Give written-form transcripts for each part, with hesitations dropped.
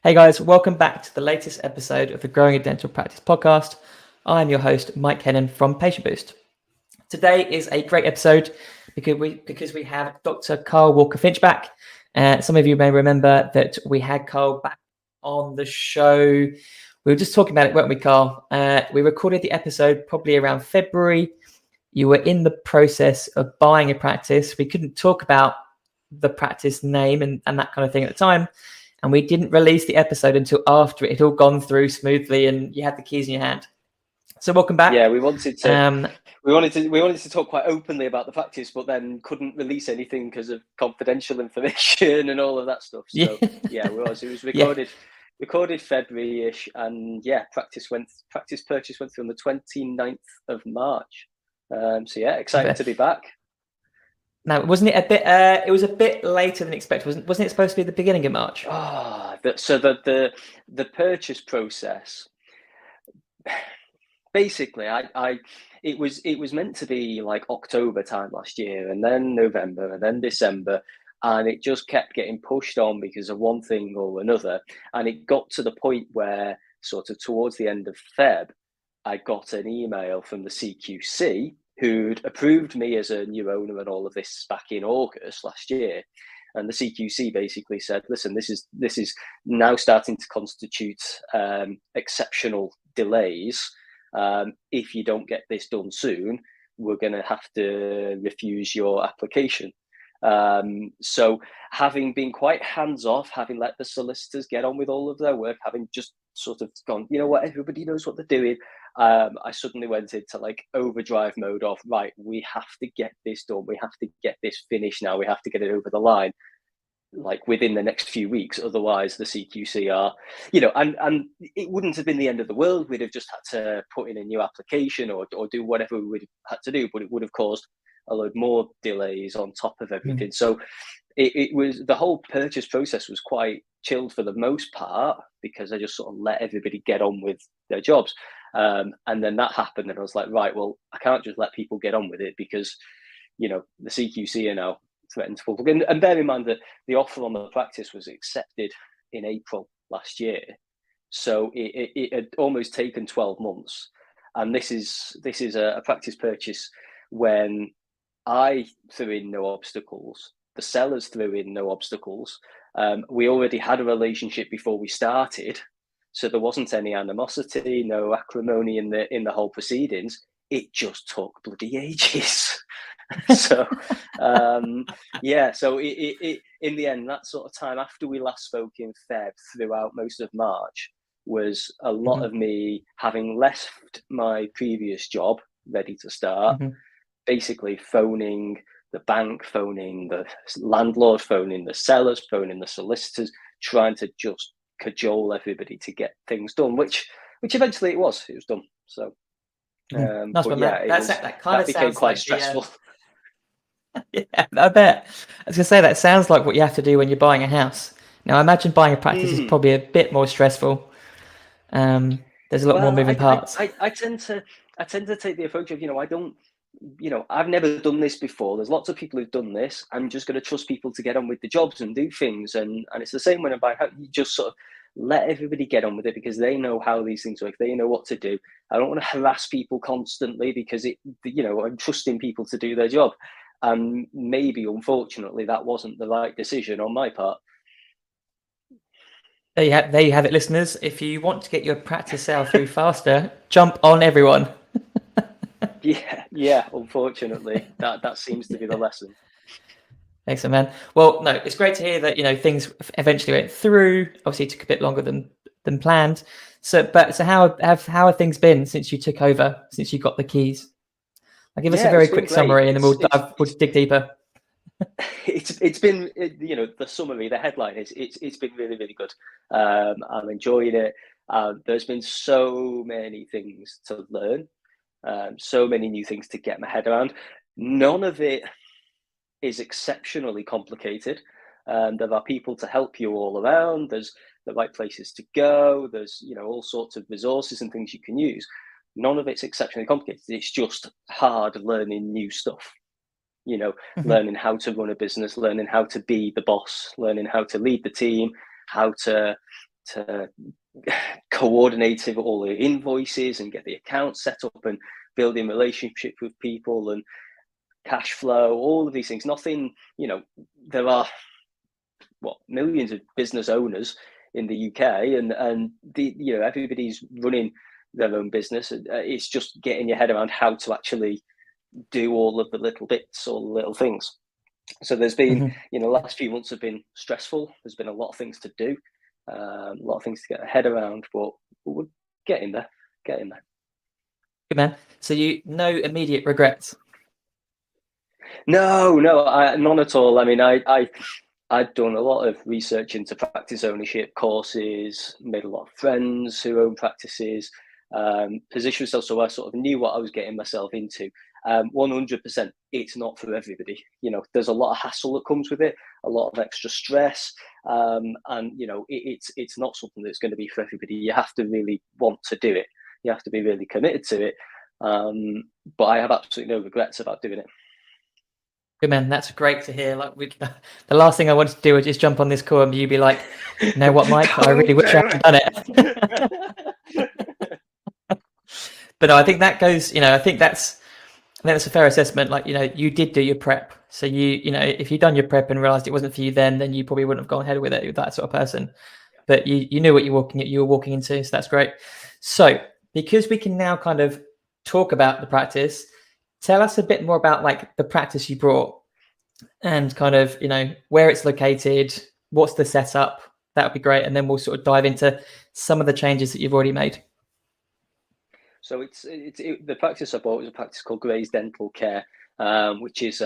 Hey guys, welcome back to the latest episode of the Growing a Dental Practice podcast. I'm your host, Mike Hennon from Patient Boost. Today is a great episode because we have Dr. Karl Walker-Finch back. Some of you may remember that we had Karl back on the show. We were just talking about it, weren't we, Karl? We recorded the episode probably around February. You were in the process of buying a practice. We couldn't talk about the practice name and that kind of thing at the time. And we didn't release the episode until after it had all gone through smoothly and you had the keys in your hand. So welcome back. Yeah, we wanted to talk quite openly about the practice, but then couldn't release anything because of confidential information and all of that stuff. So yeah, it was recorded February-ish, and practice purchase went through on the 29th of March. So yeah, excited to be back. Now, wasn't it a bit? It was a bit later than expected. Wasn't it supposed to be the beginning of March? So the purchase process. Basically, it was meant to be like October time last year, and then November, and then December, and it just kept getting pushed on because of one thing or another. And it got to the point where, sort of towards the end of Feb, I got an email from the CQC, who'd approved me as a new owner and all of this back in August last year. And the CQC basically said, listen, this is now starting to constitute exceptional delays. If you don't get this done soon, we're going to have to refuse your application. So having been quite hands-off, having let the solicitors get on with all of their work, having just sort of gone, you know what, everybody knows what they're doing, I suddenly went into like overdrive mode of, right, we have to get this done, we have to get this finished now, we have to get it over the line, like within the next few weeks. Otherwise the CQC are, and it wouldn't have been the end of the world. We'd have just had to put in a new application or do whatever we would have had to do, but it would have caused a load more delays on top of everything. So it was, the whole purchase process was quite chilled for the most part, because I just sort of let everybody get on with their jobs. And then that happened, and I was like, right, well, I can't just let people get on with it, because, the CQC are now threatened to pull. And bear in mind that the offer on the practice was accepted in April last year. So it had almost taken 12 months. And this is a practice purchase when I threw in no obstacles. The sellers threw in no obstacles. We already had a relationship before we started, so there wasn't any animosity, no acrimony in the whole proceedings. It just took bloody ages. So so it in the end, that sort of time after we last spoke in Feb throughout most of March was a lot of me having left my previous job ready to start, basically phoning the bank, phoning the landlord, phoning the sellers, phoning the solicitors, trying to just cajole everybody to get things done, which eventually it was done. So that became quite stressful. Yeah, I bet. I was gonna say, that sounds like what you have to do when you're buying a house. Now, I imagine buying a practice is probably a bit more stressful. There's a lot more moving parts. I tend to take the approach of, I don't, I've never done this before. There's lots of people who've done this. I'm just going to trust people to get on with the jobs and do things. And it's the same when I buy. You just sort of let everybody get on with it, because they know how these things work. They know what to do. I don't want to harass people constantly, because I'm trusting people to do their job. And maybe, unfortunately, that wasn't the right decision on my part. There you have it, listeners. If you want to get your practice sale through faster, jump on everyone. Yeah. Unfortunately, that seems to be the lesson. Excellent, man. Well, no, it's great to hear that things eventually went through. Obviously, it took a bit longer than planned. So how have things been since you took over? Since you got the keys? Give us a very quick summary, and then we'll dig deeper. It's been, the summary, the headline is it's been really, really good. I'm enjoying it. There's been so many things to learn, so many new things to get my head around. None of it is exceptionally complicated. There are people to help you all around. There's the right places to go. There's all sorts of resources and things you can use. None of it's exceptionally complicated. It's just hard learning new stuff. Learning how to run a business, learning how to be the boss, learning how to lead the team, how to to coordinate all the invoices and get the accounts set up and building relationships with people and cash flow, all of these things. Nothing, there are millions of business owners in the UK, and everybody's running their own business. It's just getting your head around how to actually do all of the little bits, all the little things. So there's been, the last few months have been stressful. There's been a lot of things to do, a lot of things to get a head around, but we're getting there. Good man. So no immediate regrets? No, none at all. I mean, I'd done a lot of research into practice ownership courses, made a lot of friends who own practices, positioned myself so I sort of knew what I was getting myself into. 100%, it's not for everybody. There's a lot of hassle that comes with it, a lot of extra stress, and it's not something that's going to be for everybody. You have to really want to do it. You have to be really committed to it. But I have absolutely no regrets about doing it. Good man, that's great to hear. Like, the last thing I wanted to do was just jump on this call and you be like, "You know what, Mike? I really wish I hadn't done it." But no, I think that goes. I think that's a fair assessment. Like, you did do your prep, so if you'd done your prep and realized it wasn't for you, then you probably wouldn't have gone ahead with it. With that sort of person, but you knew what you were walking into, so that's great. So because we can now kind of talk about the practice. Tell us a bit more about like the practice you brought and kind of, where it's located, what's the setup. That would be great. And then we'll sort of dive into some of the changes that you've already made. So the practice I bought was a practice called Gray's Dental Care, which is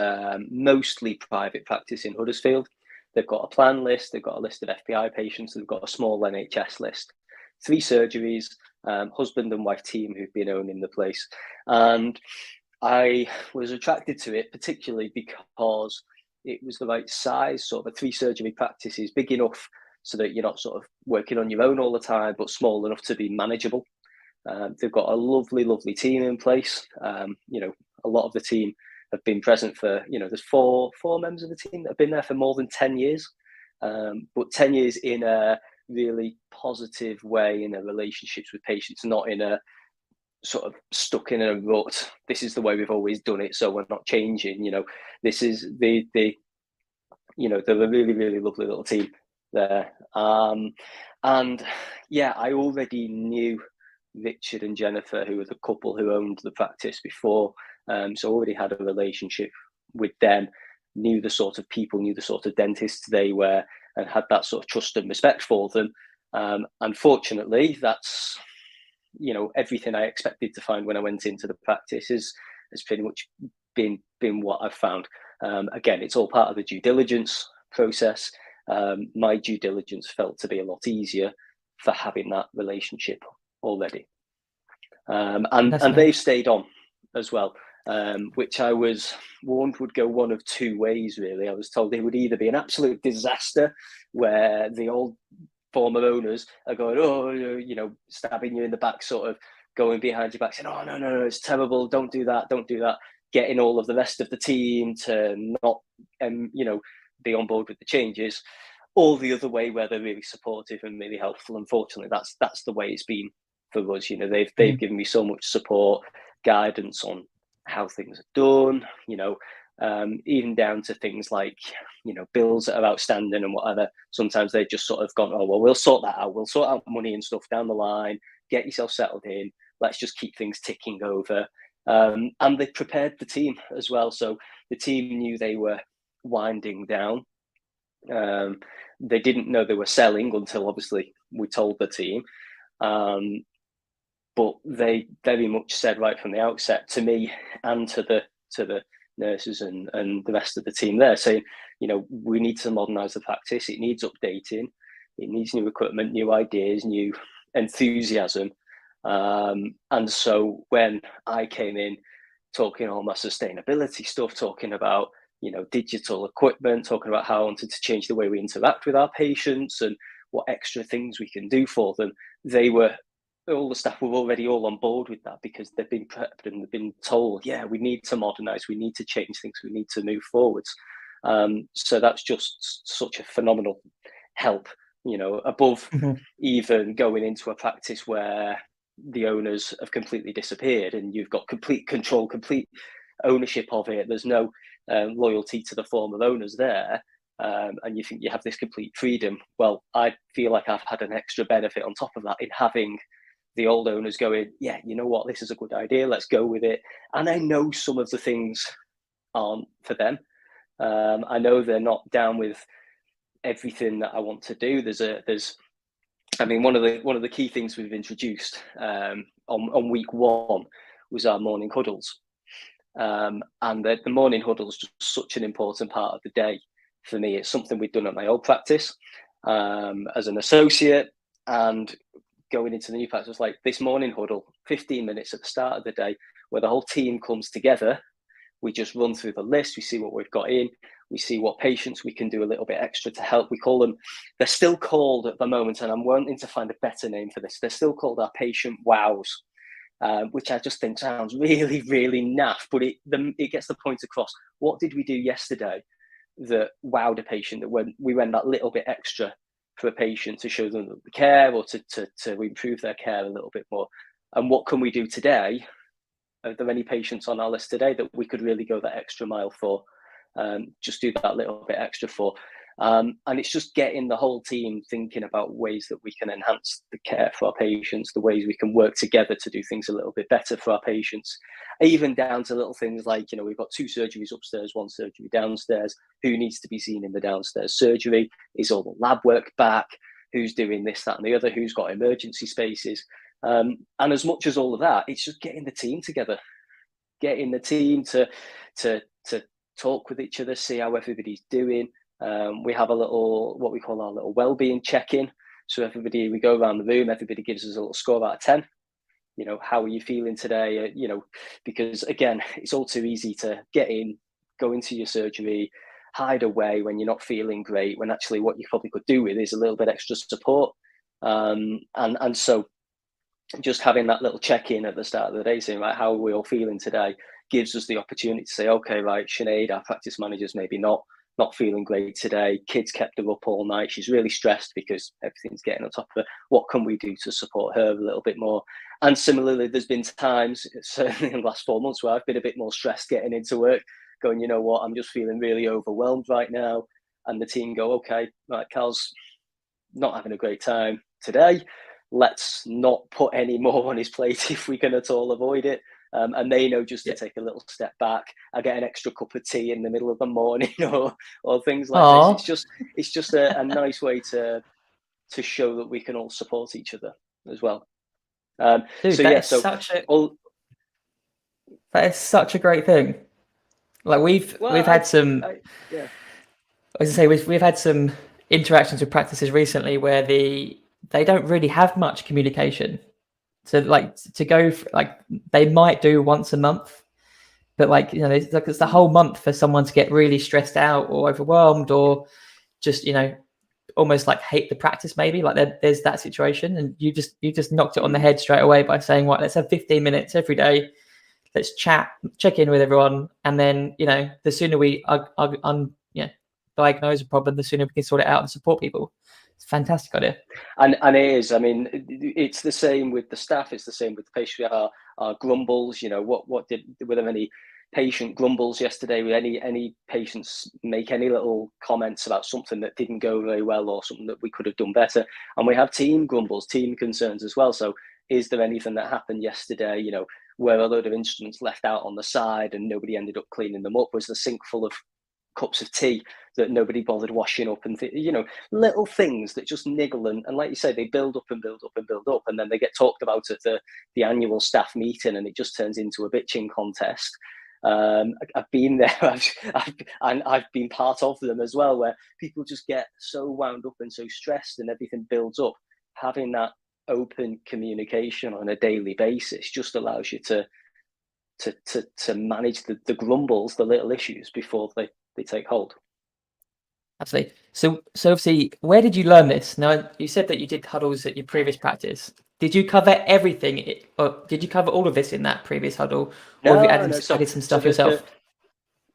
mostly private practice in Huddersfield. They've got a plan list, they've got a list of FPI patients, they've got a small NHS list, 3 surgeries, husband and wife team who've been owning the place. And I was attracted to it particularly because it was the right size. Sort of a 3 surgery practice is big enough so that you're not sort of working on your own all the time, but small enough to be manageable. They've got a lovely, lovely team in place. A lot of the team have been present for, there's four members of the team that have been there for more than 10 years, but 10 years in a really positive way in their relationships with patients, not in a sort of stuck in a rut. This is the way we've always done it, so we're not changing. This is they're a really, really lovely little team there. And yeah, I already knew Richard and Jennifer, who were the couple who owned the practice before, so already had a relationship with them, knew the sort of people, knew the sort of dentists they were, and had that sort of trust and respect for them. Unfortunately, that's everything I expected to find when I went into the practice has pretty much been what I've found. Again, it's all part of the due diligence process. My due diligence felt to be a lot easier for having that relationship already. And they've stayed on as well, which I was warned would go one of 2 ways, really. I was told it would either be an absolute disaster where the old former owners are going, stabbing you in the back, sort of going behind your back, saying, "Oh, no, it's terrible. Don't do that. Getting all of the rest of the team to not, be on board with the changes, or the other way where they're really supportive and really helpful. Unfortunately, that's the way it's been for us. They've given me so much support, guidance on how things are done, even down to things like, bills that are outstanding and whatever. Sometimes they've just sort of gone, "Oh, well, we'll sort that out. We'll sort out money and stuff down the line. Get yourself settled in. Let's just keep things ticking over." And they prepared the team as well. So the team knew they were winding down. They didn't know they were selling until obviously we told the team. But they very much said right from the outset to me and to the nurses and the rest of the team there, saying, we need to modernise the practice. It needs updating. It needs new equipment, new ideas, new enthusiasm. And so when I came in talking all my sustainability stuff, talking about, digital equipment, talking about how I wanted to change the way we interact with our patients and what extra things we can do for them, all the staff were already all on board with that because they've been prepped and they've been told, yeah, we need to modernise, we need to change things, we need to move forwards. So that's just such a phenomenal help, above even going into a practice where the owners have completely disappeared and you've got complete control, complete ownership of it. There's no loyalty to the former owners there, and you think you have this complete freedom. Well, I feel like I've had an extra benefit on top of that in having the old owners going, yeah, you know what, this is a good idea, let's go with it. And I know some of the things aren't for them. I know they're not down with everything that I want to do. One of the key things we've introduced on week 1 was our morning huddles. And the morning huddle is just such an important part of the day for me. It's something we've done at my old practice as an associate, and going into the new practice, like this morning huddle, 15 minutes at the start of the day, where the whole team comes together. We just run through the list. We see what we've got in. We see what patients we can do a little bit extra to help. We call them, they're still called at the moment, and I'm wanting to find a better name for this. They're still called our patient wows. Which I just think sounds really, really naff, but it gets the point across. What did we do yesterday that wowed a patient, that when we went that little bit extra for a patient to show them the care, or to improve their care a little bit more? And what can we do today? Are there any patients on our list today that we could really go that extra mile for? Just do that little bit extra for. And it's just getting the whole team thinking about ways that we can enhance the care for our patients, the ways we can work together to do things a little bit better for our patients, even down to little things like, we've got 2 surgeries upstairs, 1 surgery downstairs. Who needs to be seen in the downstairs surgery? Is all the lab work back? Who's doing this, that, and the other? Who's got emergency spaces? And as much as all of that, it's just getting the team together, getting the team to talk with each other, see how everybody's doing. We have what we call our little well-being check-in. So we go around the room, everybody gives us a little score out of 10. How are you feeling today? Because again, it's all too easy to go into your surgery, hide away when you're not feeling great, when actually what you probably could do with is a little bit extra support. And so just having that little check-in at the start of the day, saying, right, how are we all feeling today, gives us the opportunity to say, okay, right, Sinead, our practice manager's maybe not feeling great today. Kids kept her up all night. She's really stressed because everything's getting on top of her. What can we do to support her a little bit more? And similarly, there's been times, certainly in the last 4 months, where I've been a bit more stressed getting into work, going, you know what, I'm just feeling really overwhelmed right now. And the team go, okay, right, Carl's not having a great time today. Let's not put any more on his plate if we can at all avoid it. And they know just to take a little step back. I get an extra cup of tea in the middle of the morning, or things like this. It's just a nice way to show that we can all support each other as well. Dude, that is such a great thing. Like we've had some. We've had some interactions with practices recently where they don't really have much communication. So they might do once a month, but it's the whole month for someone to get really stressed out or overwhelmed, or just almost like hate the practice. Maybe there's that situation, and you just knocked it on the head straight away by saying, right, let's have 15 minutes every day. Let's chat, check in with everyone, and then the sooner we diagnose a problem, the sooner we can sort it out and support people. It's a fantastic idea. And it is. I mean, it's the same with the staff. It's the same with the patients. We have our grumbles. Were there any patient grumbles yesterday? Were any patients make any little comments about something that didn't go very well, or something that we could have done better? And we have team grumbles, team concerns as well. So is there anything that happened yesterday, where a load of instruments left out on the side and nobody ended up cleaning them up? Was the sink full of cups of tea that nobody bothered washing up? And little things that just niggle, and like you say, they build up and build up and build up, and then they get talked about at the annual staff meeting, and it just turns into a bitching contest. I've been there, I've been part of them as well, where people just get so wound up and so stressed, and everything builds up. Having that open communication on a daily basis just allows you to manage the grumbles, the little issues, before they take hold. Absolutely. So obviously, where did you learn this? Now, you said that you did huddles at your previous practice. Did you cover everything, or did you cover all of this in that previous huddle, or have you added some stuff yourself?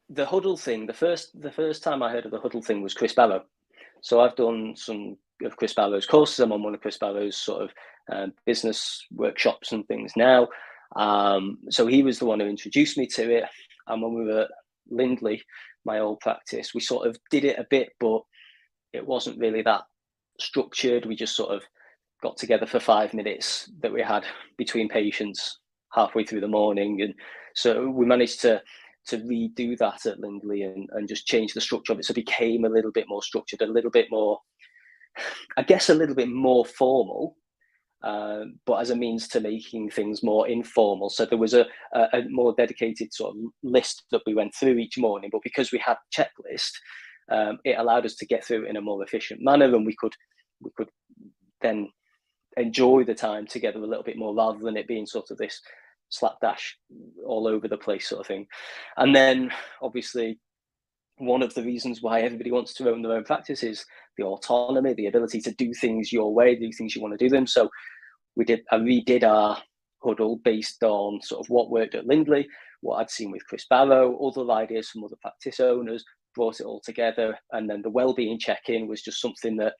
The huddle thing, the first time I heard of the huddle thing was Chris Barrow. So I've done some of Chris Barrow's courses. I'm on one of Chris Barrow's sort of business workshops and things now. So he was the one who introduced me to it. And when we were at Lindley, my old practice, we sort of did it a bit, but it wasn't really that structured. We just sort of got together for 5 minutes that we had between patients halfway through the morning. And so we managed to redo that at Lindley and just change the structure of it. So it became a little bit more structured, a little bit more, I guess, a little bit more formal, but as a means to making things more informal. So there was a more dedicated sort of list that we went through each morning, but because we had a checklist, it allowed us to get through it in a more efficient manner, and we could then enjoy the time together a little bit more, rather than it being sort of this slapdash all over the place sort of thing. And then obviously one of the reasons why everybody wants to own their own practice is the autonomy, the ability to do things your way, do things you want to do them. So I redid our huddle based on sort of what worked at Lindley, what I'd seen with Chris Barrow, other ideas from other practice owners, brought it all together. And then the wellbeing check-in was just something that,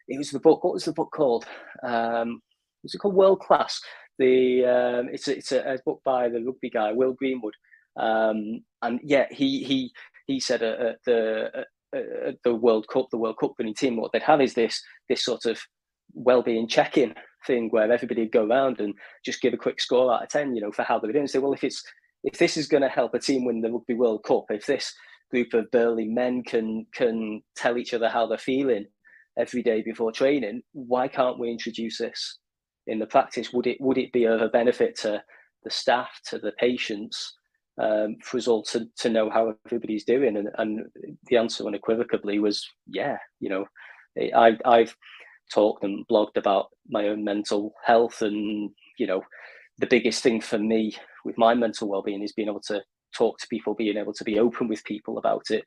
it was the book. What was the book called? Was it called World Class? It's a book by the rugby guy Will Greenwood, and yeah, he said at the World Cup, the World Cup winning team, what they'd have is this sort of wellbeing check-in thing where everybody would go around and just give a quick score out of 10, for how they were doing. Say, well, if this is going to help a team win the Rugby World Cup, if this group of burly men can tell each other how they're feeling every day before training, why can't we introduce this in the practice? Would it be of a benefit to the staff, to the patients, for us all to know how everybody's doing? And the answer unequivocally was, yeah. I've talked and blogged about my own mental health, and the biggest thing for me with my mental well-being is being able to talk to people, being able to be open with people about it,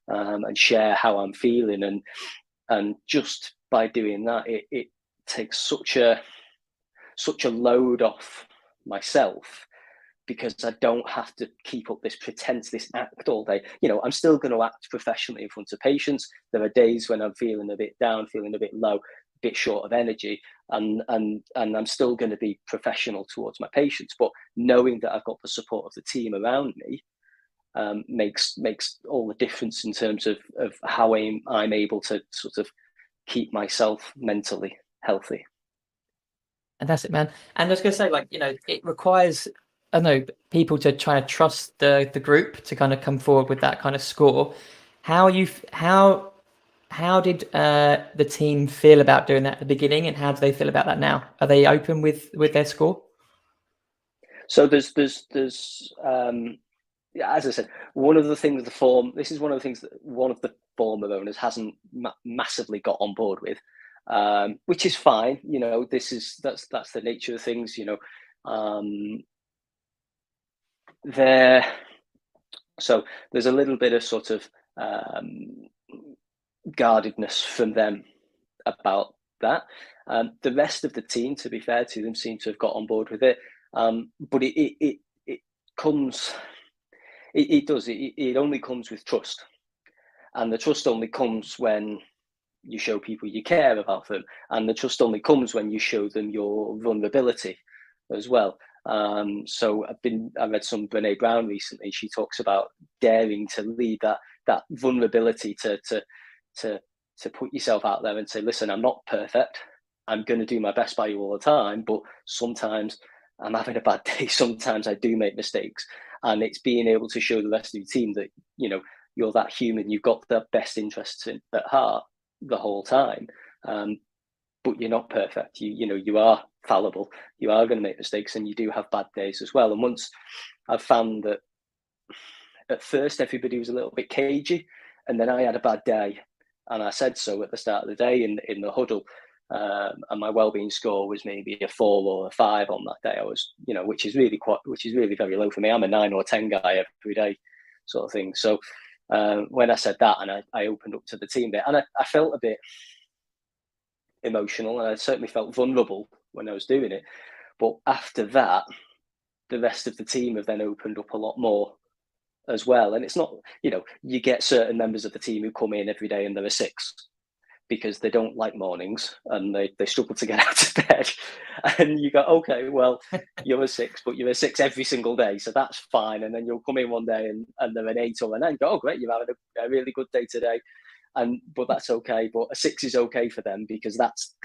and share how I'm feeling. And just by doing that, it takes such a load off myself, because I don't have to keep up this pretense, this act all day. I'm still going to act professionally in front of patients. There are days when I'm feeling a bit down, feeling a bit low, a bit short of energy, and I'm still going to be professional towards my patients. But knowing that I've got the support of the team around me makes all the difference in terms of how I'm able to sort of keep myself mentally healthy. Fantastic, man. And I was going to say, it requires, I don't know, people to try to trust the group to kind of come forward with that kind of score. How did the team feel about doing that at the beginning, and how do they feel about that now? Are they open with their score? So there's as I said, one of the things that one of the former owners hasn't massively got on board with, which is fine. That's the nature of things. So there's a little bit of sort of guardedness from them about that. The rest of the team, to be fair to them, seem to have got on board with it. But it comes. It only comes with trust, and the trust only comes when you show people you care about them, and the trust only comes when you show them your vulnerability as well. So I read some Brené Brown recently. She talks about daring to lead, that vulnerability to put yourself out there and say, listen, I'm not perfect. I'm going to do my best by you all the time, but sometimes I'm having a bad day. Sometimes I do make mistakes. And it's being able to show the rest of your team that, you're that human, you've got the best interests at heart the whole time. But you're not perfect. You are fallible. You are going to make mistakes, and you do have bad days as well. And once I've found that at first everybody was a little bit cagey, and then I had a bad day, and I said so at the start of the day in the huddle. And my wellbeing score was maybe a 4 or a 5 on that day. I was, which is really very low for me. I'm a 9 or 10 guy every day, sort of thing. So when I said that, and I opened up to the team bit, and I felt a bit emotional, and I certainly felt vulnerable when I was doing it. But after that, the rest of the team have then opened up a lot more as well. And it's not, you get certain members of the team who come in every day and they're a 6. because they don't like mornings and they struggle to get out of bed. And you go, okay, well, you're a 6, but you're a 6 every single day, so that's fine. And then you'll come in one day and they're an 8 or a 9, go, oh great, you're having a really good day today. But that's okay. But a 6 is okay for them because that's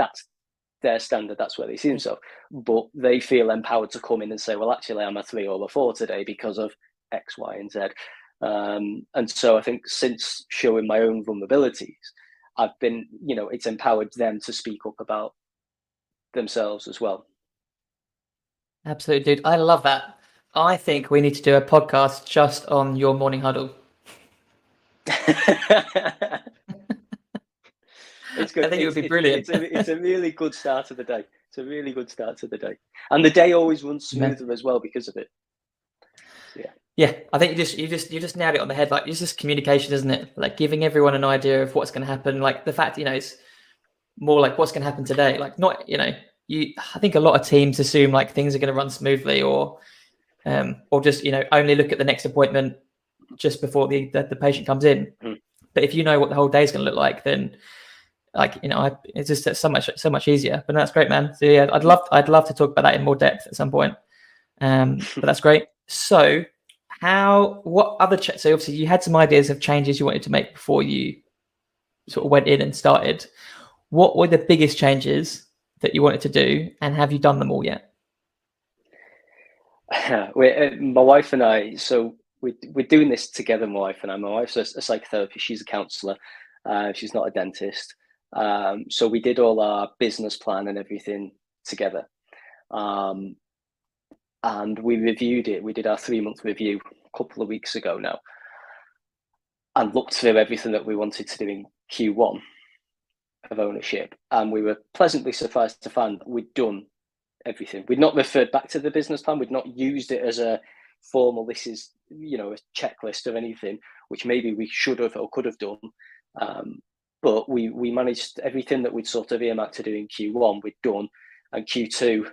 their standard, that's where they see themselves. But they feel empowered to come in and say, well, actually, I'm a 3 or a 4 today because of X, Y, and Z. And so I think since showing my own vulnerabilities, I've been, it's empowered them to speak up about themselves as well. Absolutely, dude. I love that. I think we need to do a podcast just on your morning huddle. It's good. I think it would be brilliant. It's a really good start of the day. It's a really good start to the day. And the day always runs smoother as well because of it. Yeah, I think you just nailed it on the head. Like, it's just communication, isn't it? Like giving everyone an idea of what's going to happen. Like the fact, it's more like what's going to happen today. Like not, I think a lot of teams assume like things are going to run smoothly, or just only look at the next appointment just before the patient comes in. But if you know what the whole day is going to look like, then it's just so much easier. But that's great, man. So yeah, I'd love to talk about that in more depth at some point. But that's great. So what other so obviously you had some ideas of changes you wanted to make before you sort of went in and started. What were the biggest changes that you wanted to do, and have you done them all yet? My wife and I, so we're doing this together, my wife and I. My wife's a psychotherapist, she's a counsellor, she's not a dentist. So we did all our business plan and everything together. And we reviewed it. We did our 3-month review a couple of weeks ago now, and looked through everything that we wanted to do in Q1 of ownership. And we were pleasantly surprised to find that we'd done everything. We'd not referred back to the business plan. We'd not used it as a formal, this is, a checklist of anything, which maybe we should have or could have done. But we managed everything that we'd sort of earmarked to do in Q1, we'd done. And Q2,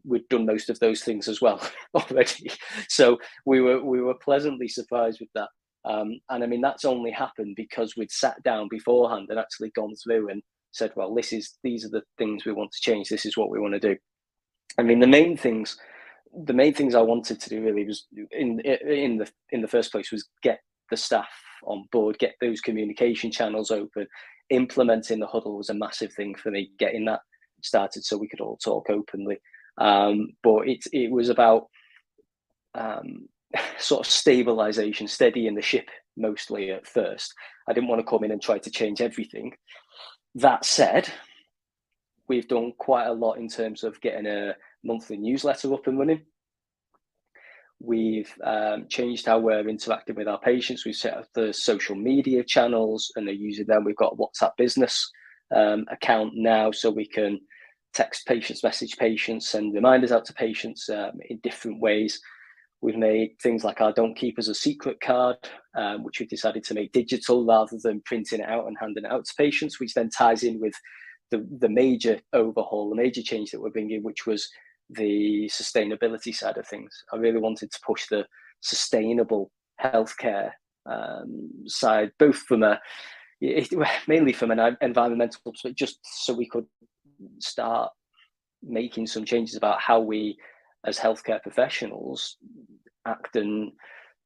we'd done most of those things as well already. So we were pleasantly surprised with that. And I mean, that's only happened because we'd sat down beforehand and actually gone through and said, well, these are the things we want to change. This is what we want to do. I mean, the main things I wanted to do really was in the first place was get the staff on board, get those communication channels open. Implementing the Huddle was a massive thing for me, getting that started so we could all talk openly. But it was about sort of stabilization, steadying the ship mostly at first. I didn't want to come in and try to change everything. That said, we've done quite a lot in terms of getting a monthly newsletter up and running. We've changed how we're interacting with our patients. We've set up the social media channels and they're using them. We've got a WhatsApp business account now, so we can text patients, message patients, send reminders out to patients in different ways. We've made things like our Don't Keep Us a Secret card, which we've decided to make digital rather than printing it out and handing it out to patients, which then ties in with the major overhaul, the major change that we're bringing, which was the sustainability side of things. I really wanted to push the sustainable healthcare side, both from mainly from an environmental perspective, just so we could start making some changes about how we as healthcare professionals act and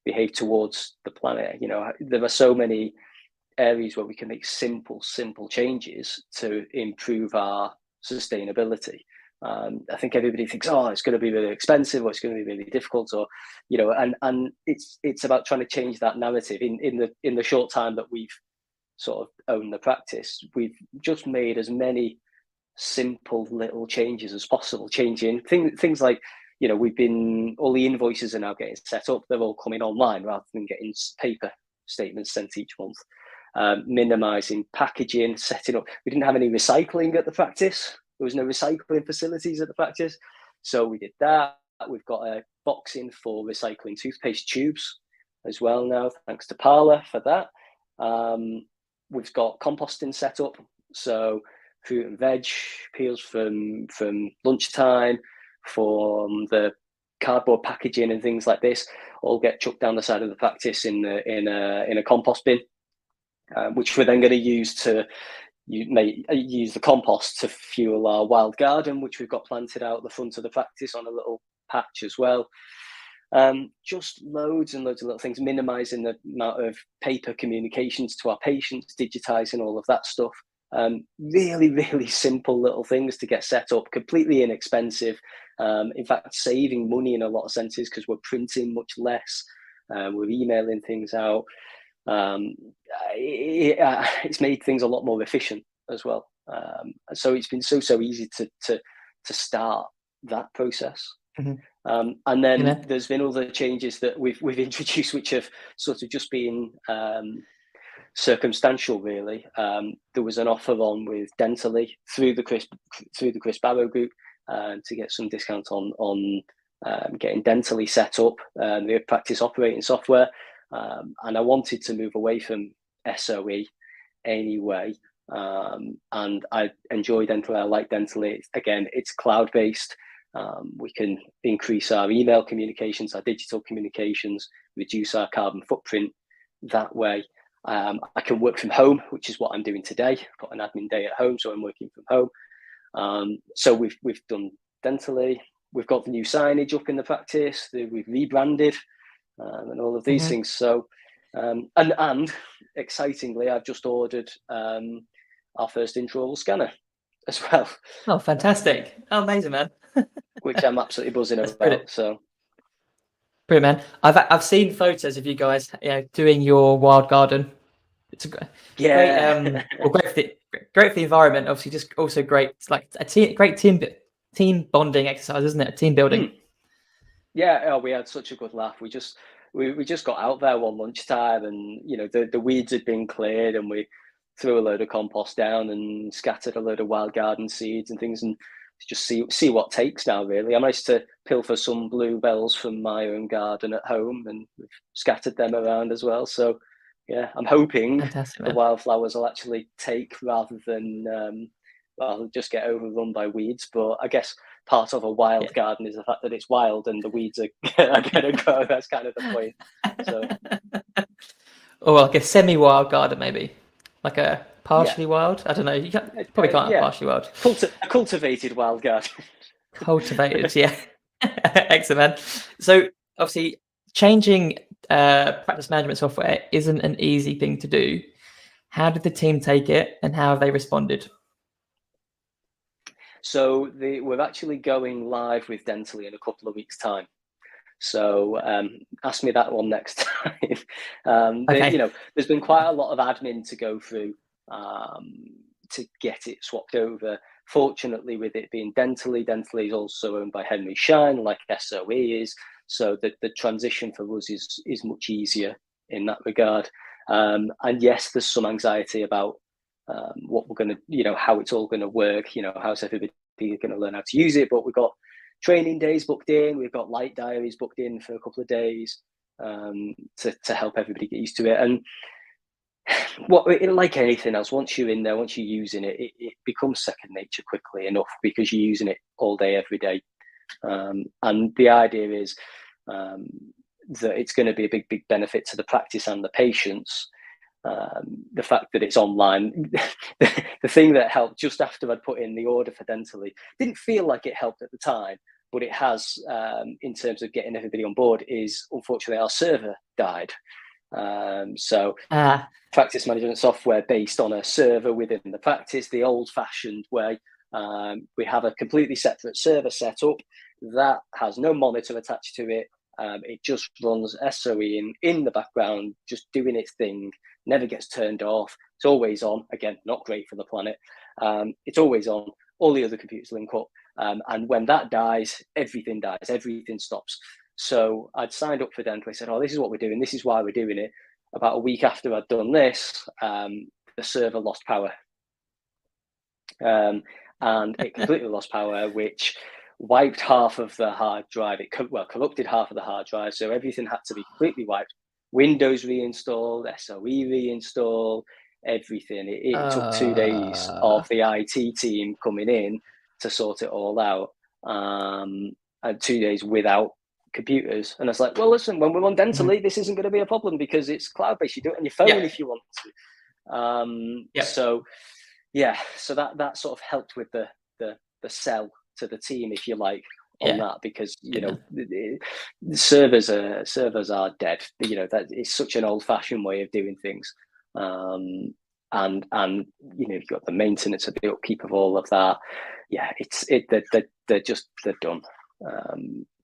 behave towards the planet. There are so many areas where we can make simple changes to improve our sustainability. I think everybody thinks, oh, it's going to be really expensive, or it's going to be really difficult, or and it's about trying to change that narrative. In the short time that we've sort of owned the practice, we've just made as many simple little changes as possible, changing things like, all the invoices are now getting set up. They're all coming online rather than getting paper statements sent each month. Minimizing packaging, setting up. We didn't have any recycling at the practice. There was no recycling facilities at the practice. So we did that. We've got a boxing for recycling toothpaste tubes as well now, thanks to Parlour for that. We've got composting set up. So fruit and veg peels from lunchtime, from the cardboard packaging and things like this, all get chucked down the side of the practice in a compost bin, which we're then going to use to you may use the compost to fuel our wild garden, which we've got planted out the front of the practice on a little patch as well. Just loads and loads of little things, minimizing the amount of paper communications to our patients, digitizing all of that stuff. Really, really simple little things to get set up, completely inexpensive. In fact, saving money in a lot of senses because we're printing much less. We're emailing things out. It's made things a lot more efficient as well. So it's been so easy to start that process. Mm-hmm. And then there's been other changes that we've introduced, which have sort of just been circumstantial, really. There was an offer on with Dentally through the Chris Barrow group to get some discount on getting Dentally set up, the practice operating software. And I wanted to move away from SOE anyway. And I enjoy Dentally. I like Dentally. Again, it's cloud-based. We can increase our email communications, our digital communications, reduce our carbon footprint that way. I can work from home, which is what I'm doing today. I've got an admin day at home, so I'm working from home. So we've done Dentally. We've got the new signage up in the practice. We've rebranded and all of these things. So, and excitingly, I've just ordered our first intraoral scanner as well. Oh, fantastic! Oh, amazing, man. Which I'm absolutely buzzing about. Brilliant. So, brilliant, man. I've seen photos of you guys, doing your wild garden. It's a great, great for the environment. Obviously, just also great. It's like great team bonding exercise, isn't it? Team building. Yeah, we had such a good laugh. We just got out there one lunchtime, and the weeds had been cleared, and we threw a load of compost down and scattered a load of wild garden seeds and things, and just see what takes now. Really, I managed to pilfer some bluebells from my own garden at home, and we've scattered them around as well. So, yeah, I'm hoping the wildflowers will actually take rather than just get overrun by weeds. But I guess part of a wild garden is the fact that it's wild and the weeds are going to grow. That's kind of the point. So, or like a semi-wild garden, maybe like a partially wild. I don't know. You probably can't have partially wild. A cultivated wild garden. Cultivated, yeah. Excellent, man. So obviously, changing practice management software isn't an easy thing to do. How did the team take it, and how have they responded? So we're actually going live with Dentally in a couple of weeks' time. So ask me that one next time. There's been quite a lot of admin to go through to get it swapped over. Fortunately, with it being Dentally is also owned by Henry Schein, like SOE is. So the transition for us is much easier in that regard. And yes, there's some anxiety about what we're going to, how it's all going to work, how's everybody going to learn how to use it. But we've got training days booked in, we've got light diaries booked in for a couple of days to help everybody get used to it. And like anything else, once you're in there, once you're using it, it becomes second nature quickly enough because you're using it all day, every day. And the idea is that it's going to be a big benefit to the practice and the patients. The fact that it's online, the thing that helped just after I'd put in the order for Dentally, didn't feel like it helped at the time, but it has in terms of getting everybody on board, is unfortunately our server died. So practice management software based on a server within the practice, the old-fashioned way. We have a completely separate server set up that has no monitor attached to it. It just runs SOE in the background, just doing its thing, never gets turned off. It's always on. Again, not great for the planet. It's always on. All the other computers link up. And when that dies, everything stops. So I'd signed up for Dentally. I said, this is what we're doing. This is why we're doing it. About a week after I'd done this, the server lost power. And it completely lost power, which wiped half of the hard drive. It corrupted half of the hard drive, so everything had to be completely wiped. Windows reinstalled, SOE reinstalled, everything. It took 2 days of the IT team coming in to sort it all out, and 2 days without computers. And I was like, well, listen, when we're on Dentally, this isn't going to be a problem because it's cloud-based. You do it on your phone if you want to. So yeah, so that sort of helped with the sell to the team, if you like, on that, because the servers are dead. That is such an old-fashioned way of doing things, and you've got the maintenance of the upkeep of all of that. Yeah, they're done.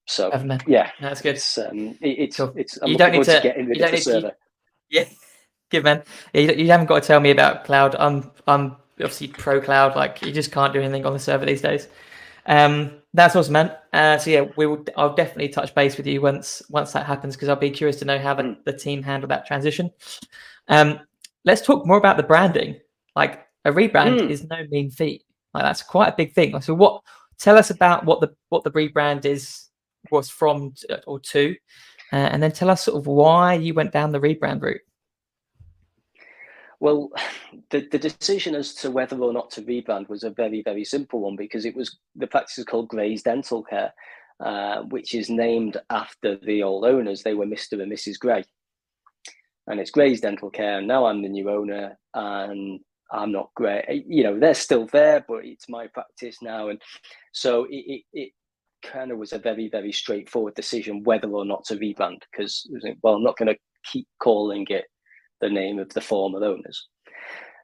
So yeah, that's good. It's Cool. I'm looking forward to getting rid of the server. Yeah, good man. Yeah, you haven't got to tell me about cloud. I'm obviously pro cloud. Like, you just can't do anything on the server these days. That's awesome, man. So yeah, I'll definitely touch base with you once that happens, because I'll be curious to know how the team handled that transition. Let's talk more about the branding. Like, a rebrand is no mean feat. Like, that's quite a big thing. So tell us about what the rebrand was from or to, and then tell us sort of why you went down the rebrand route. Well, the decision as to whether or not to rebrand was a very, very simple one, because the practice is called Gray's Dental Care, which is named after the old owners. They were Mr. and Mrs. Gray. And it's Gray's Dental Care, and now I'm the new owner, and I'm not Gray. They're still there, but it's my practice now. And so it kind of was a very, very straightforward decision whether or not to rebrand, because, well, I'm not going to keep calling it the name of the former owners.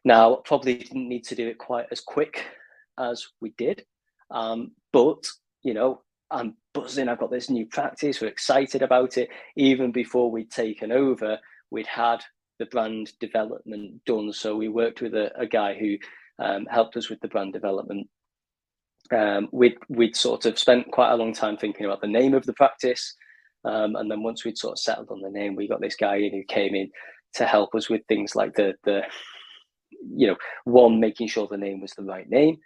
Now, probably didn't need to do it quite as quick as we did, but I'm buzzing. I've got this new practice. We're excited about it. Even before we'd taken over, we'd had the brand development done. So we worked with a guy who helped us with the brand development. We'd sort of spent quite a long time thinking about the name of the practice, and then once we'd sort of settled on the name, we got this guy in who came in to help us with things like the making sure the name was the right name,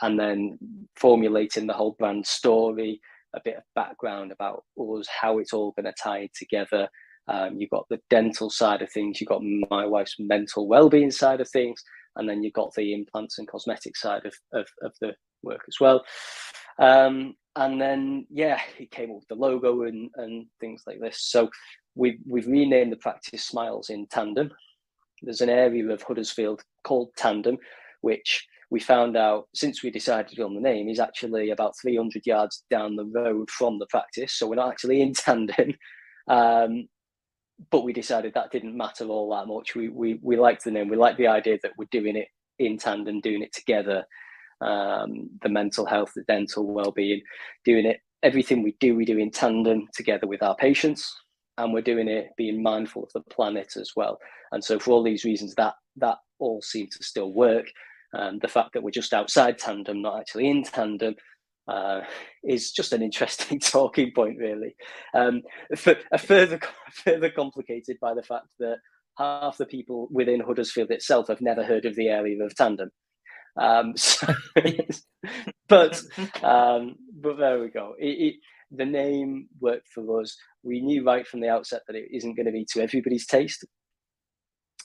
and then formulating the whole brand story, a bit of background about us, how it's all going to tie together. You've got the dental side of things, you've got my wife's mental well-being side of things, and then you've got the implants and cosmetic side of the work as well. And then, it came up with the logo and things like this. So we've renamed the practice Smiles in Tandem. There's an area of Huddersfield called Tandem, which we found out since we decided on the name is actually about 300 yards down the road from the practice. So we're not actually in Tandem. But we decided that didn't matter all that much. We liked the name. We liked the idea that we're doing it in tandem, doing it together. The mental health, the dental well-being, doing it. Everything we do in tandem together with our patients, and we're doing it being mindful of the planet as well. And so for all these reasons, that all seemed to still work. The fact that we're just outside tandem, not actually in tandem, is just an interesting talking point, really. Further complicated by the fact that half the people within Huddersfield itself have never heard of the area of Tandem. But there we go. The name worked for us. We knew right from the outset that it isn't going to be to everybody's taste.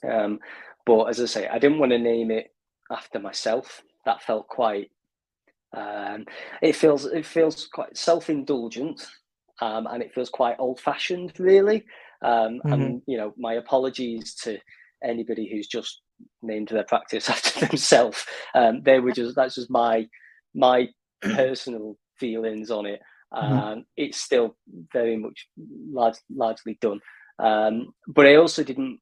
But as I say, I didn't want to name it after myself. That felt quite. It feels quite self-indulgent, and it feels quite old-fashioned, really. And my apologies to anybody who's just named their practice after themselves. That's just my personal feelings on it. It's still very much largely done, but I also didn't.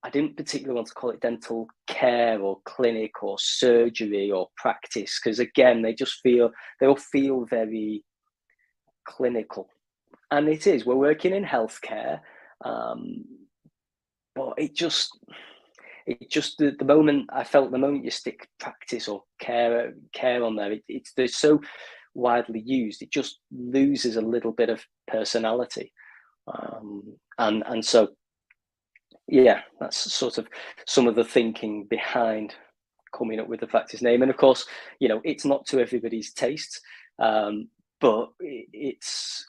I didn't particularly want to call it dental care or clinic or surgery or practice, because again, they all feel very clinical, and it is. We're working in healthcare, but it just the moment you stick practice or care on there, they're so widely used, it just loses a little bit of personality, and so. Yeah, that's sort of some of the thinking behind coming up with the practice name. And of course, it's not to everybody's taste, but it's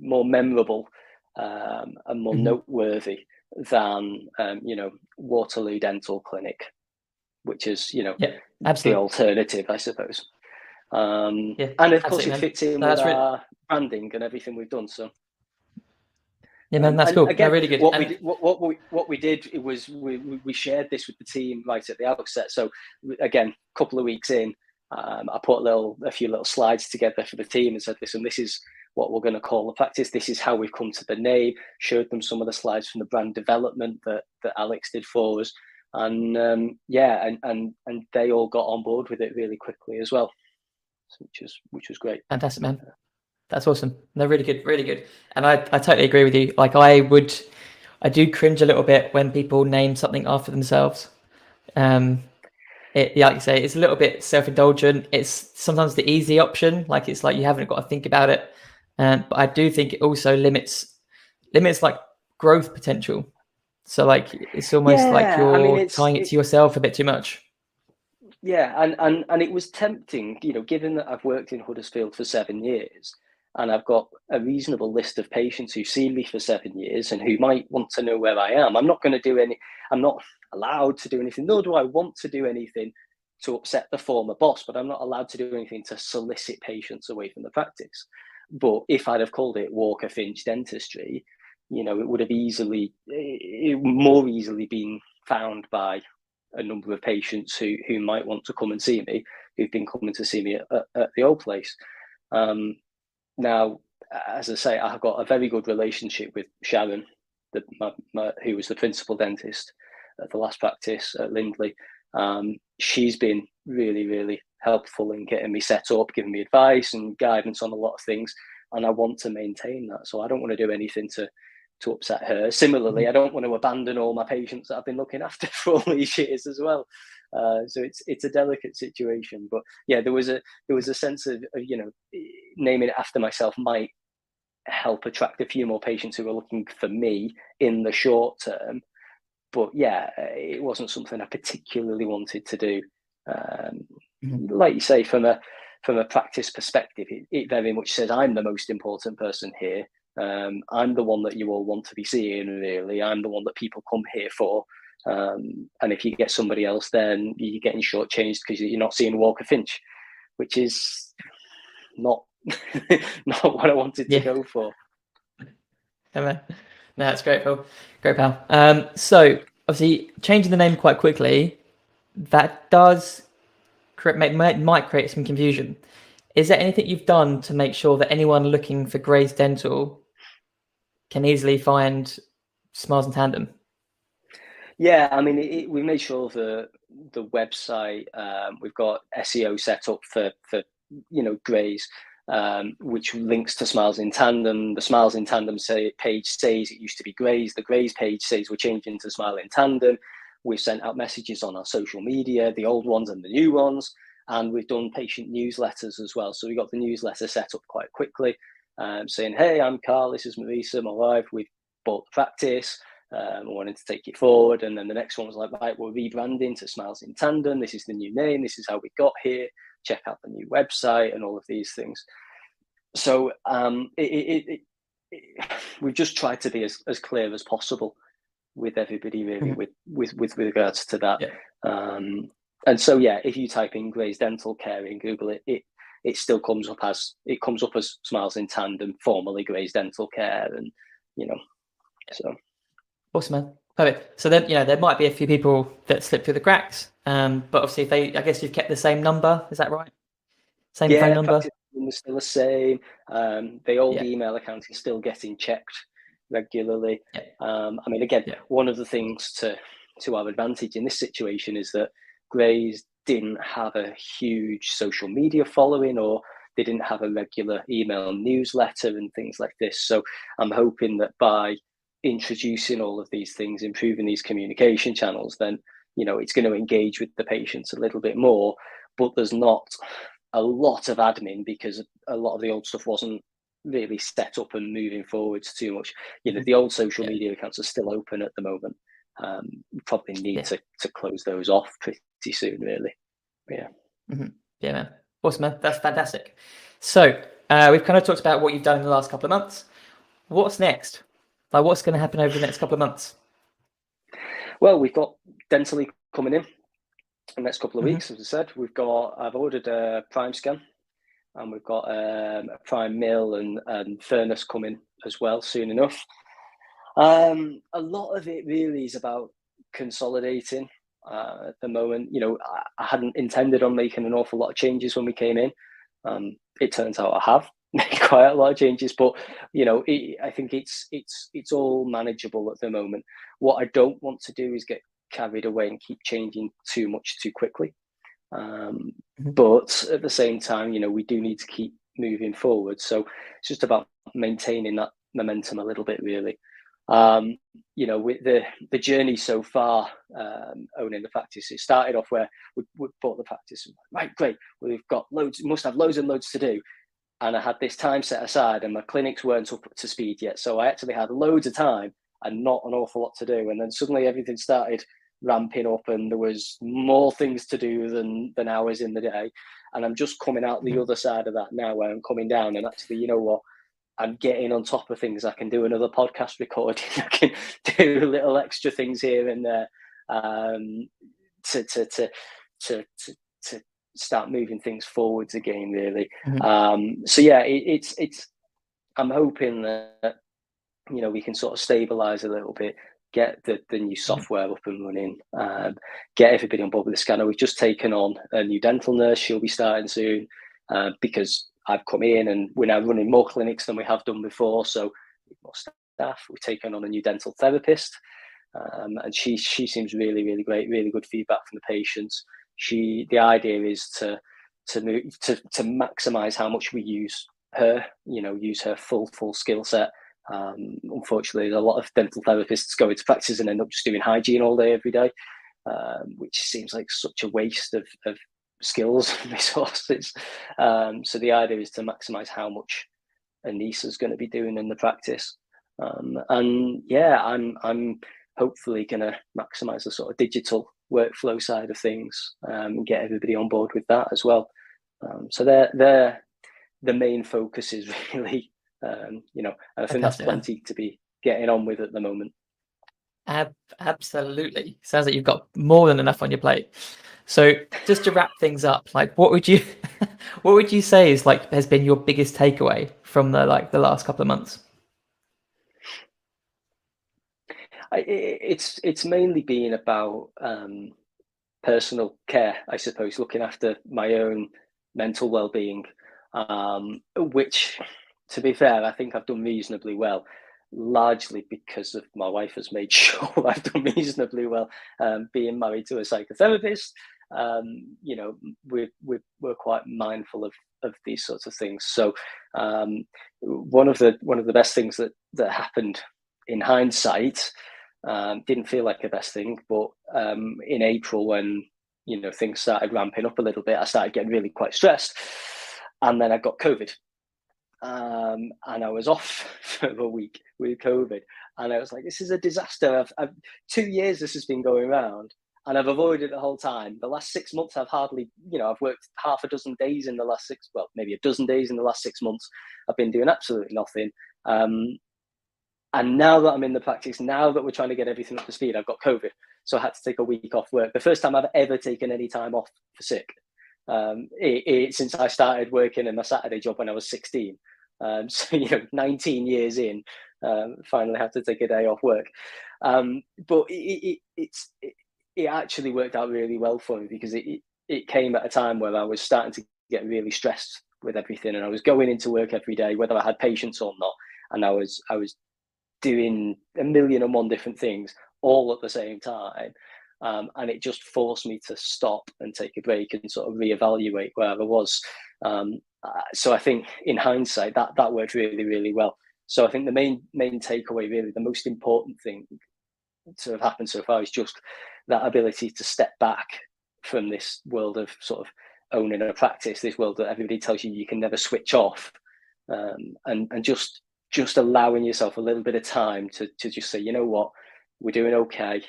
more memorable and more noteworthy than, Waterloo Dental Clinic, which is, the alternative, I suppose. And of course, it fits in with our branding and everything we've done. So. Yeah, man, that's and cool. again, No, really good. what we did, it was we shared this with the team right at the outset. So again, a couple of weeks in, I put a few little slides together for the team and said, listen, this is what we're going to call the practice. This is how we've come to the name. Showed them some of the slides from the brand development that Alex did for us, and and they all got on board with it really quickly as well, which was great. Fantastic, man. That's awesome. No, really good, really good. And I totally agree with you. Like I do cringe a little bit when people name something after themselves. Like you say, it's a little bit self-indulgent. It's sometimes the easy option. Like it's like you haven't got to think about it. But I do think it also limits like growth potential. So like it's almost like you're tying it to yourself a bit too much. Yeah, and it was tempting, given that I've worked in Huddersfield for 7 years, and I've got a reasonable list of patients who've seen me for 7 years and who might want to know where I am. I'm not allowed to do anything, nor do I want to do anything to upset the former boss, but I'm not allowed to do anything to solicit patients away from the practice. But if I'd have called it Walker-Finch dentistry, it would have more easily been found by a number of patients who might want to come and see me, who've been coming to see me at the old place. Now, as I say, I've got a very good relationship with Sharon, who was the principal dentist at the last practice at Lindley. She's been really, really helpful in getting me set up, giving me advice and guidance on a lot of things. And I want to maintain that. So I don't want to do anything to upset her. Similarly, I don't want to abandon all my patients that I've been looking after for all these years as well. So it's a delicate situation, but yeah, there was a sense of naming it after myself might help attract a few more patients who are looking for me in the short term. But yeah, it wasn't something I particularly wanted to do. Like you say, from a practice perspective, it very much says I'm the most important person here. I'm the one that you all want to be seeing, really. I'm the one that people come here for. And if you get somebody else, then you're getting shortchanged because you're not seeing Walker-Finch, which is not not what I wanted to go for. Yeah, no, that's great, Phil. Great, pal. So obviously changing the name quite quickly, that does might create some confusion. Is there anything you've done to make sure that anyone looking for Grays Dental can easily find Smiles in Tandem? Yeah, I mean, we made sure the website, we've got SEO set up for Grays, which links to Smiles in Tandem. The Smiles in Tandem page says it used to be Grays. The Grays page says we're changing to Smile in Tandem. We've sent out messages on our social media, the old ones and the new ones, and we've done patient newsletters as well. So we got the newsletter set up quite quickly, saying, hey, I'm Carl, this is Marisa, my wife, we've bought the practice. I wanted to take it forward, and then the next one was like, right, we're rebranding to Smiles in Tandem. This is the new name. This is how we got here. Check out the new website and all of these things. So we've just tried to be as clear as possible with everybody, really, with regards to that. Yeah. And so yeah, if you type in Grays Dental Care in Google, it still comes up as Smiles in Tandem, formerly Grays Dental Care, and so. Awesome, man. Perfect. So then, there might be a few people that slip through the cracks, but obviously, I guess you've kept the same number. Is that right? Same phone number. Yeah, still the same. The old email account is still getting checked regularly. Yeah. I mean, again, one of the things to our advantage in this situation is that Grays didn't have a huge social media following, or they didn't have a regular email newsletter and things like this. So I'm hoping that by introducing all of these things, improving these communication channels, then it's going to engage with the patients a little bit more. But there's not a lot of admin because a lot of the old stuff wasn't really set up and moving forwards too much. The old social media accounts are still open at the moment. We probably need to close those off pretty soon, really. But yeah. Yeah, man. Awesome, man. That's fantastic. So we've kind of talked about what you've done in the last couple of months. What's next? Like, what's going to happen over the next couple of months? Well, we've got Dentally coming in the next couple of weeks, as I said. I've ordered a prime scan, and we've got a prime mill and furnace coming as well soon enough. A lot of it really is about consolidating at the moment. You know, I hadn't intended on making an awful lot of changes when we came in. It turns out I have made quite a lot of changes, but you know, I think it's all manageable at the moment. What I don't want to do is get carried away and keep changing too much too quickly. But at the same time, you know, we do need to keep moving forward. So it's just about maintaining that momentum a little bit, really. You know, with the journey so far, owning the practice, it started off where we bought the practice. Right, great. We've got loads, must have loads and loads to do. And I had this time set aside and my clinics weren't up to speed yet. So I actually had loads of time and not an awful lot to do. And then suddenly everything started ramping up and there was more things to do than hours in the day. And I'm just coming out the other side of that now, where I'm coming down and actually, you know what, I'm getting on top of things. I can do another podcast recording. I can do little extra things here and there to start moving things forwards again, really. So yeah, it's I'm hoping that, you know, we can sort of stabilize a little bit, get the new software up and running, get everybody on board with the scanner. We've just taken on a new dental nurse. She'll be starting soon because I've come in and we're now running more clinics than we have done before. So more staff. We've taken on a new dental therapist, and she seems really, really great. Really good feedback from the patients. The idea is to maximize how much we use her. You know, use her full skill set. Unfortunately, a lot of dental therapists go into practice and end up just doing hygiene all day, every day, which seems like such a waste of skills and resources. So the idea is to maximize how much Anissa's going to be doing in the practice. And yeah, I'm hopefully going to maximize the sort of digital workflow side of things, and get everybody on board with that as well. So they're the main focus is really, you know, I think that's plenty to be getting on with at the moment. Absolutely. Sounds like you've got more than enough on your plate. So just to wrap things up, like what would you say is like has been your biggest takeaway from the last couple of months? It's mainly been about personal care, I suppose, looking after my own mental well-being, which, to be fair, I think I've done reasonably well, largely because of my wife has made sure I've done reasonably well. Being married to a psychotherapist, you know, we're quite mindful of these sorts of things. So one of the best things that happened in hindsight, didn't feel like the best thing, but in April, when, you know, things started ramping up a little bit, I started getting really quite stressed, and then I got COVID, and I was off for a week with COVID, and I was like, this is a disaster. I've 2 years this has been going around, and I've avoided it the whole time. The last 6 months, I've hardly, you know, I've worked half a dozen days in the last maybe a dozen days in the last 6 months. I've been doing absolutely nothing. And now that I'm in the practice, now that we're trying to get everything up to speed, I've got COVID. So I had to take a week off work. The first time I've ever taken any time off for sick, since I started working in my Saturday job when I was 16. So, you know, 19 years in, finally had to take a day off work. But it actually worked out really well for me, because it came at a time where I was starting to get really stressed with everything, and I was going into work every day, whether I had patients or not, and I was doing a million and one different things all at the same time. And it just forced me to stop and take a break and sort of reevaluate where I was. So I think in hindsight, that worked really, really well. So I think the main takeaway, really, the most important thing to have happened so far is just that ability to step back from this world of sort of owning a practice, this world that everybody tells you can never switch off, and just allowing yourself a little bit of time to just say, you know what, we're doing okay.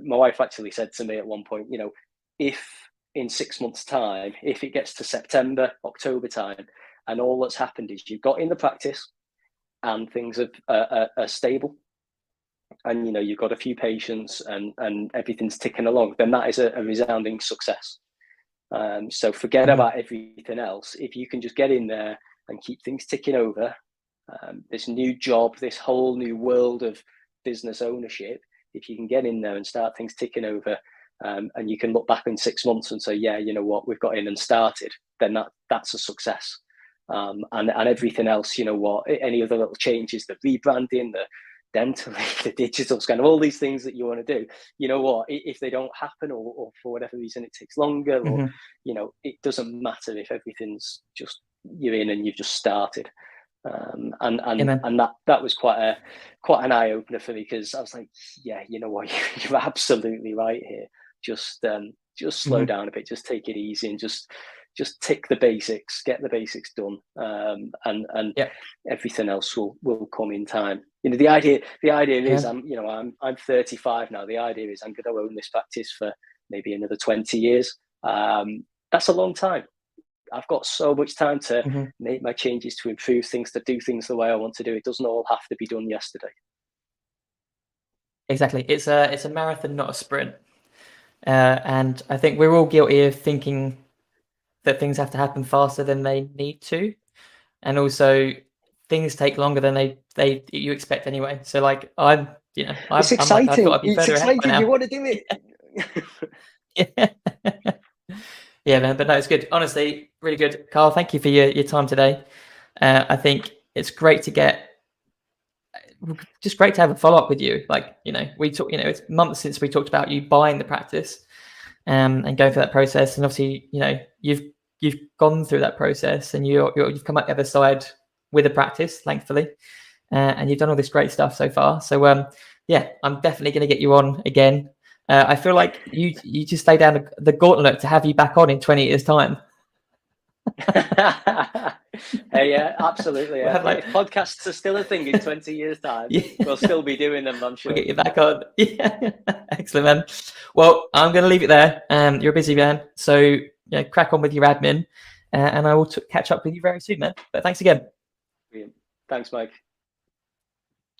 My wife actually said to me at one point, you know, if in 6 months' time, if it gets to September, October time, and all that's happened is you've got in the practice and things are stable, and, you know, you've got a few patients and everything's ticking along, then that is a resounding success. So forget about everything else. If you can just get in there and keep things ticking over, this new job, this whole new world of business ownership, if you can get in there and start things ticking over, and you can look back in 6 months and say, yeah, you know what, we've got in and started, then that's a success. And everything else, you know what, any other little changes, the rebranding, the dental, the digital scan, all these things that you want to do, you know what, if they don't happen, or for whatever reason it takes longer, or you know, it doesn't matter if everything's just, you're in and you've just started. And that was quite an eye opener for me, because I was like, yeah, you know what, you're absolutely right here. Just slow down a bit, just take it easy, and just tick the basics, get the basics done, and everything else will come in time. You know, the idea is, I'm 35 now. The idea is I'm going to own this practice for maybe another 20 years. That's a long time. I've got so much time to make my changes, to improve things, to do things the way I want to do. It doesn't all have to be done yesterday. Exactly. It's a marathon, not a sprint. And I think we're all guilty of thinking that things have to happen faster than they need to, and also things take longer than you expect anyway. So like it's exciting. I thought I'd be further ahead by now. You want to do it. Yeah, man. But no, it's good. Honestly, really good, Karl. Thank you for your time today. I think it's great to have a follow up with you. Like, we talk. It's months since we talked about you buying the practice, and going through that process. And obviously, you've gone through that process, and you've come out the other side with a practice, thankfully, and you've done all this great stuff so far. So yeah, I'm definitely going to get you on again. I feel like you just lay down the gauntlet to have you back on in 20 years' time. Hey, yeah, absolutely. Yeah. If podcasts are still a thing in 20 years' time, we'll still be doing them, I'm sure. We'll get you back on. Yeah. Excellent, man. Well, I'm going to leave it there. You're a busy man, so crack on with your admin, and I will catch up with you very soon, man. But thanks again. Brilliant. Thanks, Mike.